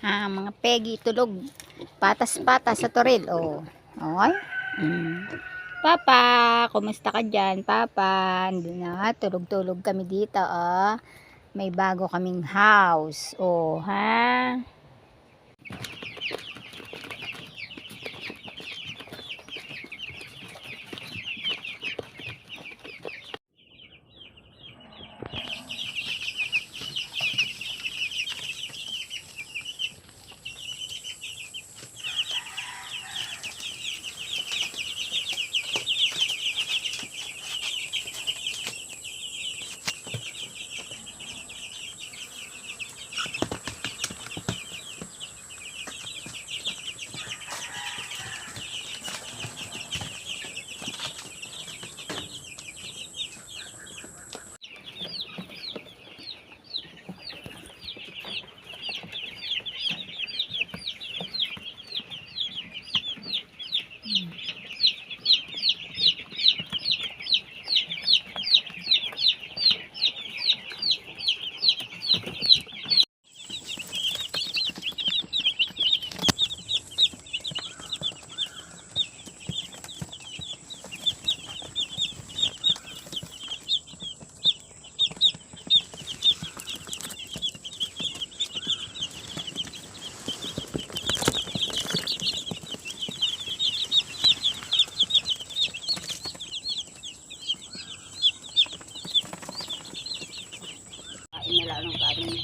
Mga pegi tulog. Patas-patas sa toril. Oh. Okay? Papa, kumusta ka dyan? Papa, andun na. Tulog-tulog kami dito. Oh. May bago kaming house. Oh, ha? Inala ng kanin.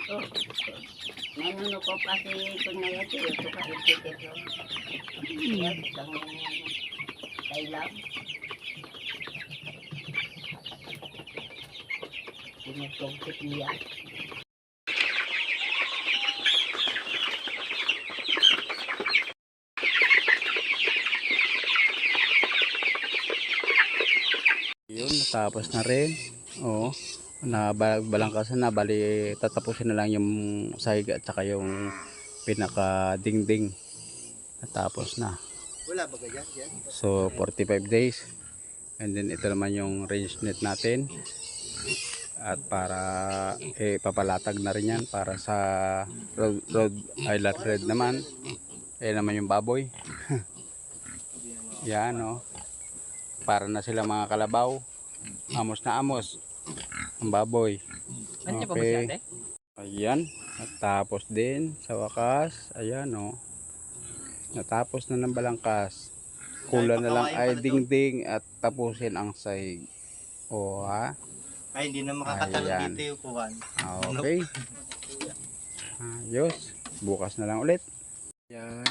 Oh, nanuno ko kasi kung nayati ito ka ito ito. Yan, isang kailang. Pinagkongkit niya. Yun, natapos na rin. Oo. Balangkasan na, bali tatapusin na lang yung sahig at saka yung pinaka dingding. Natapos na. Wala ba ganyan? So 45 days. And then ito naman yung range net natin. At para papalatag na rin yan para sa Rhode Island Red naman. Ayan naman yung baboy. Yan, oh. Para na sila mga kalabaw. Amos na amos ang baboy. Okay. Ayan, natapos din sa wakas. Ayan, oh. Natapos na ng balangkas. Kulang na lang ay dingding at tapusin ang sahig. O, ha? Ay, hindi na makakatalog Ayan. dito yung kuwan. Okay. Ayos. Bukas na lang ulit. Ayan.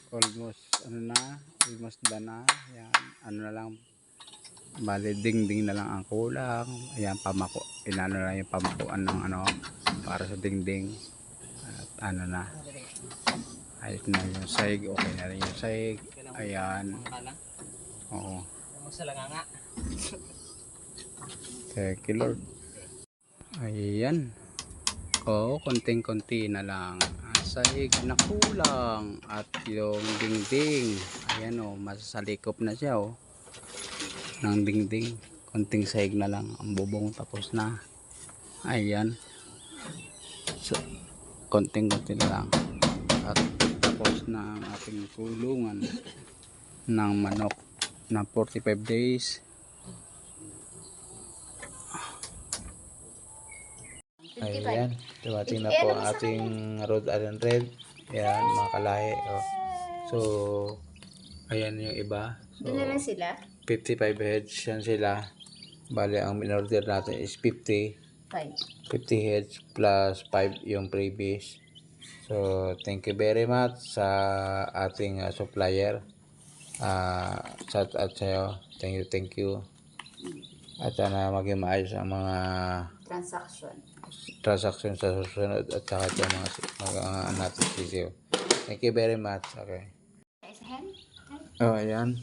Almost, almost done na. Ayan. Na lang. Bali, dingding na lang ang kulang. Ayan, pamako. Inano na yung pamakuan ng para sa dingding. At na. Ayos na yung sahig. Okay na rin yung sahig. Ayan. Oo. Thank you, Lord. Ayan. Oo, konting-konti na lang. Sahig na kulang. At yung dingding. Ayan o, masasalikop na siya o. Ng dingding. Konting sahig na lang. Ang bubong tapos na. Ayan. So, konting-konti na lang. At tapos na ang ating kulungan ng manok na 45 days. Ayan, dumating na po ang ating Rhode Island Red. Ayan, mga kalahi. Oh. So, ayan yung iba. So, Doon na lang sila. 55 heads yan sila. Bali, ang in-order natin is 50 heads plus 5 yung previous. So, thank you very much sa ating supplier. Shout out sa'yo. Thank you. At sana maging maayos ang mga transaction sa susunod at saka ito mga natin sisiyo. Thank you very much. Okay. Oh, ayan.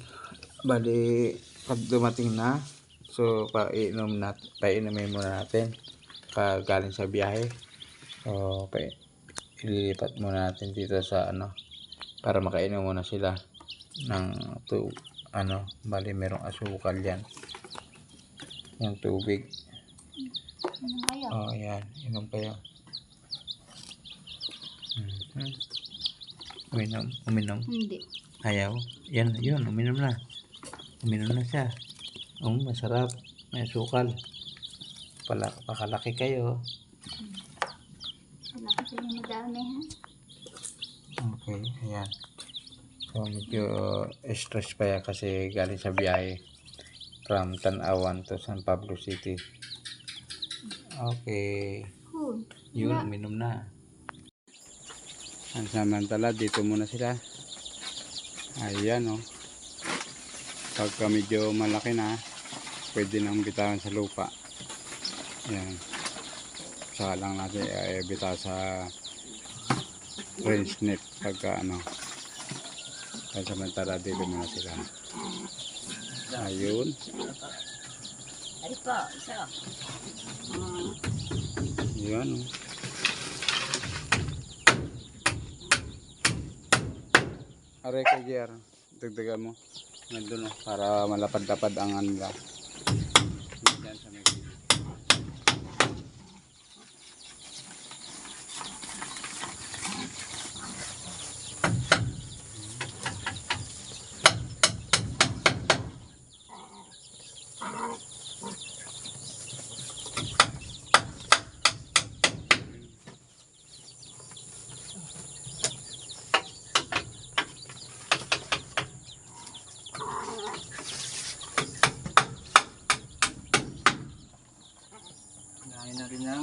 Bali, pag dumating na, so painumin muna natin galing sa biyahe. So, ililipat muna natin dito sa para makainom muna sila ng bali merong asukal yan. Yung tubig. Oh, ayan. Inom kayo. Uminom. Hindi. Ayaw. Yan, yun. Uminom na. Uminom na siya. Masarap. May asukal. Pakalaki kayo. Wala kasi yung madami, ha? Okay, ayan. So, medyo stress pa yan kasi galing sa biyahe from Tanawan to San Pablo City. Okay. Yun, uminom na. Ang samantala, dito muna sila. Ayan, oh. Pagka medyo malaki na, pwede nang bitawan sa lupa. Ayan. Saka lang natin bitaw sa range net pagka samantala, dito muna sila. Ayun. Ay po, isa. Yan. Aray ko, Jer. Dagdagan mo. Nandun, para malapad-lapad ang nila. Diyan sa may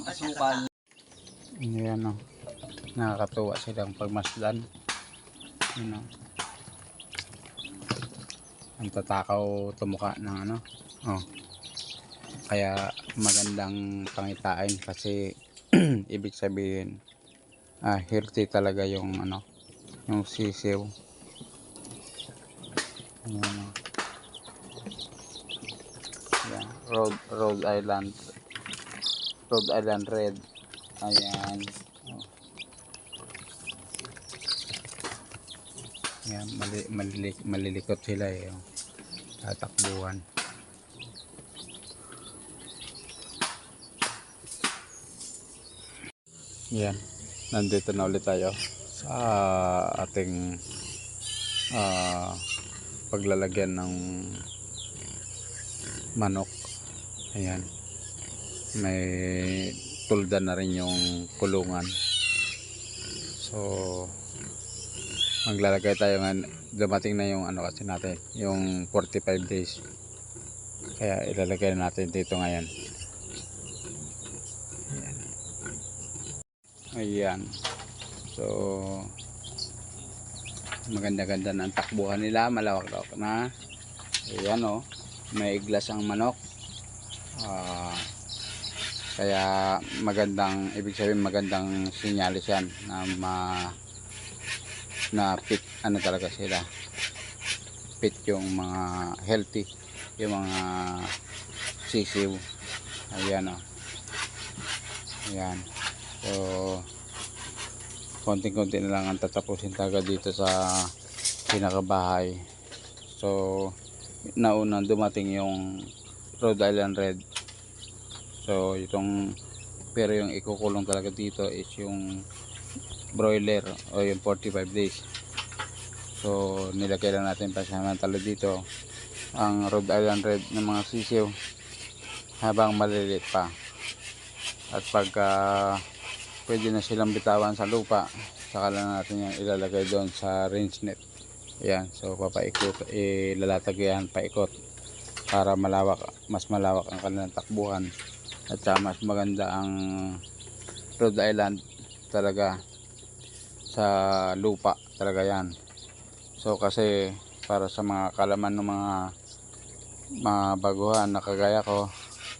Asukal. Ayan, oh. Nakakatuwa silang pagmasdan. Yun, oh. Ang tatakaw tumuka ng kaya magandang pangitain kasi ibig sabihin healthy talaga yung yung sisiw. Ayan, oh. Ayan. Rhode Island Red. Ayan. Oh. Ayan, malilikot sila eh. Oh. Tatakbuhan. Ayan. Nandito na ulit tayo sa ating paglalagyan ng manok. Ayan. May tulda na rin yung kulungan. So, maglalagay tayo dumating na yung kasi natin, yung 45 days. Kaya ilalagay natin dito ngayon. Ayan. So, maganda-ganda na ang takbuhan nila, malawak-lawak na. Ayan, oh. May iglas ang manok. Kaya ibig sabihin magandang sinyalis yan na fit talaga sila. fit yung mga healthy, yung mga sisiw. Ayan o. Ayan. So, konting-konti na lang ang tatapusin talaga dito sa pinakabahay. So, naunang dumating yung Rhode Island Red. So, pero yung ikukulong talaga dito is yung broiler o yung 45 days. So, nilagay lang natin pasamantala dito ang Rhode Island Red ng mga sisiw habang maliliit pa. At pagka pwede na silang bitawan sa lupa, saka lang natin yung ilalagay doon sa range net. Ayan, so papaikot, ilalatag yan paikot para mas malawak ang kanilang takbuhan at mas maganda ang Rhode Island talaga sa lupa talaga yan. So kasi para sa mga kalaman ng mga baguhan na kagaya ko,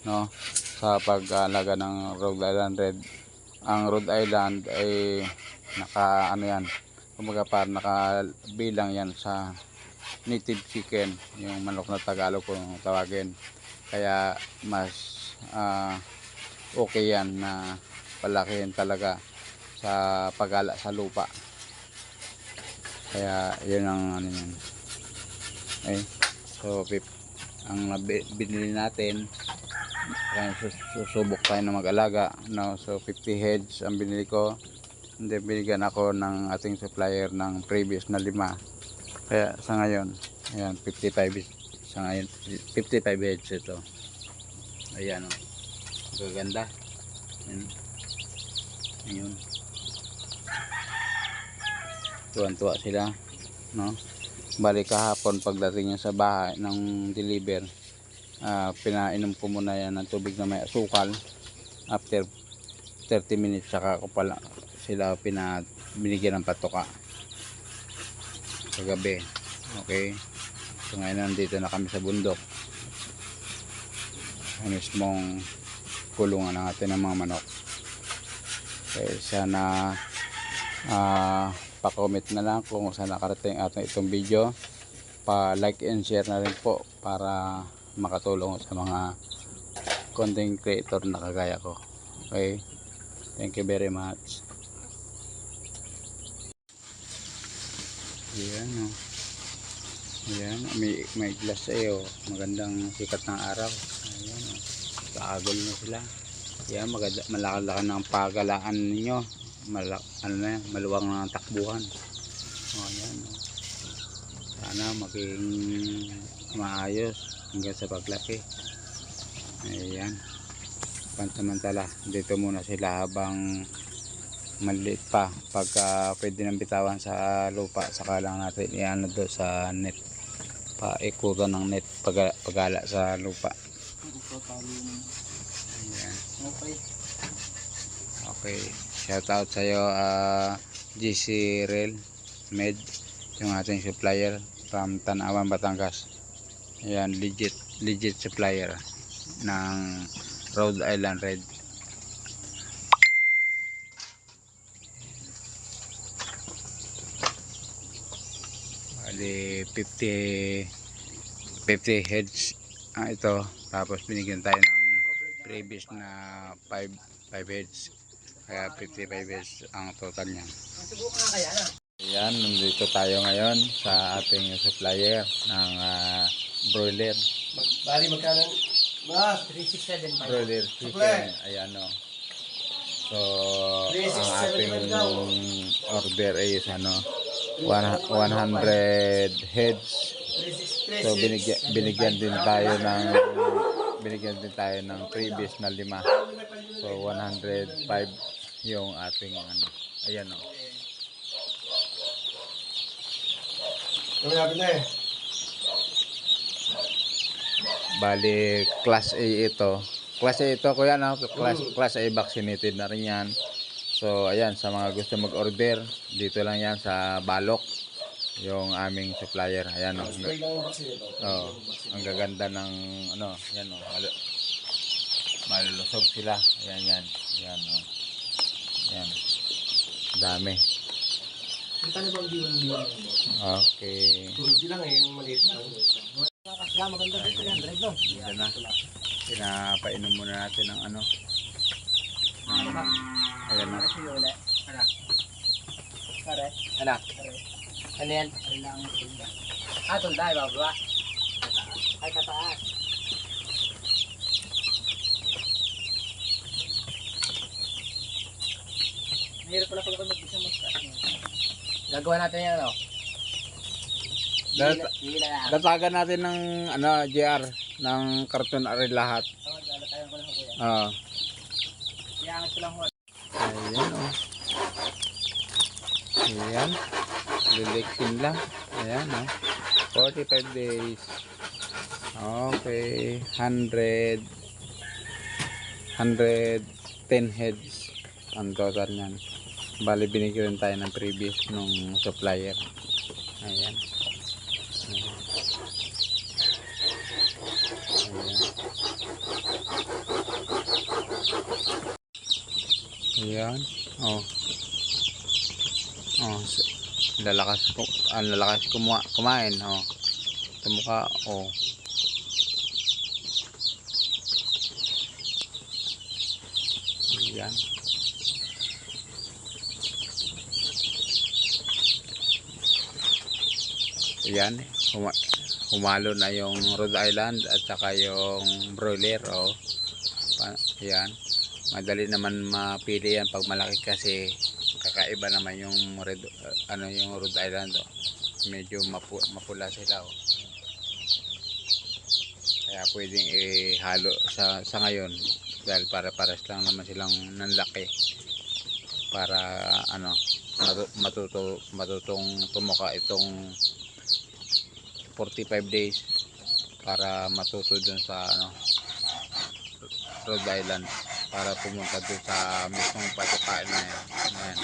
no, sa pag-alaga ng Rhode Island Red, ang Rhode Island ay kumbaga parang nakabilang yan sa native chicken, yung manok na Tagalog kung tawagin. Kaya mas okay yan na palakihin talaga sa pag-ala sa lupa. Kaya yun ang ano yan. Okay. So ang binili natin, kaya susubok tayo na mag-alaga, no? So 50 heads ang binili ko, and then binigyan ako ng ating supplier ng previous na 5. Kaya sa ngayon, ayan, 55 sa ngayon, 55 heads ito. Ayan, oh. Gaganda. Ayun. Tuwan-tuwa sila, no? Balik kahapon pagdating niya sa bahay ng deliver, pinainom ko muna yan ng tubig na may asukal. After 30 minutes saka ko pala sila binigyan ng patoka kagabi. Okay, so ngayon nandito na kami sa bundok, sa mismong kulungan natin ng mga manok. Okay, sana pa-comment na lang kung saan nakarating ating itong video, pa-like and share na rin po para makatulong sa mga content creator na kagaya ko. Okay, thank you very much. Ayan, oh. Ayan, may glass sa'yo, magandang sikat ng araw. Ayan, oh. Kaagol na sila. Ayan, malaki-laki ng pagalaan ninyo, maluwang na ang takbuhan. Ayan, oh. Sana maging maayos hanggang sa paglaki. Ayan, pansamantala dito muna sila habang maliit pa. Pagka pwede nang bitawan sa lupa, saka lang natin iano doon sa net, paikutan ng net pagala sa lupa. Ayan. Okay, shout out sa iyo, GC Rail Med, yung ating supplier from Tanawan, Batangas. Ayan, legit supplier ng Rhode Island Red. Bali 50 heads ito, tapos binigyan tayo ng previous na 5 heads, kaya 55 heads ang total niya. Ayan, nandito tayo ngayon sa ating supplier ng broiler. Bali magkano? Mas 367 Broiler chicken. Ayan, o. So ang ating order is 100 heads. So binigyan din tayo ng previous na 5. So 105 yung ating ayan, o. Bali class A ito. Class A ito, kuya, no? Class A vaccinated na rin yan. So ayan, sa mga gusto mag-order, dito lang yan sa Balok, yung aming supplier. Ayan, oh. Oh, ang gaganda ng yan, oh. Malulusog sila. Ayan, yan. Yan, oh. Yan. Dami. Magkano ba ang diwan-diwan mo? Okay. Tulog lang eh, yung maliit lang. Kaya maganda dito yan, drive no? Yan na. Pinapainom muna natin ng ano. Ayan na. Anak. Pare. Anak. Ano yan? Tulda, ibababa. Ay, tataas. Mahirap pala pag mag-isa mag-taas. Gagawa natin yan, ano? Hila lang. Datagan natin ng ano, JR ng karton ari lahat. Oo, lalatayan ko lang ako yan. Ah. Iangat ko lang ko. Ayan oh. Ayan. Lileksin lang. Ayan oh. 45 days. Okay. 110 heads ang total niyan. Bali binigyan tayo ng previous nung supplier. Ayan. Ayan. Ayan. Oh. Oh, lalakas kumain, oh. Tumukha, oh. Ayan. Ayan, humalo na yung Rhode Island at saka yung broiler, oh. Ayan. Madali naman mapili yan pag malaki kasi kakaiba naman yung yung Rhode Island, oh. Medyo mapula sila, oh. Kaya pwedeng ihalo sa ngayon dahil para-pares lang naman silang nanlaki para ano matutong tumuka itong 45 days para matuto dun sa ano Rhode Island para pumunta dun sa mismong patukain na yan. Ayan.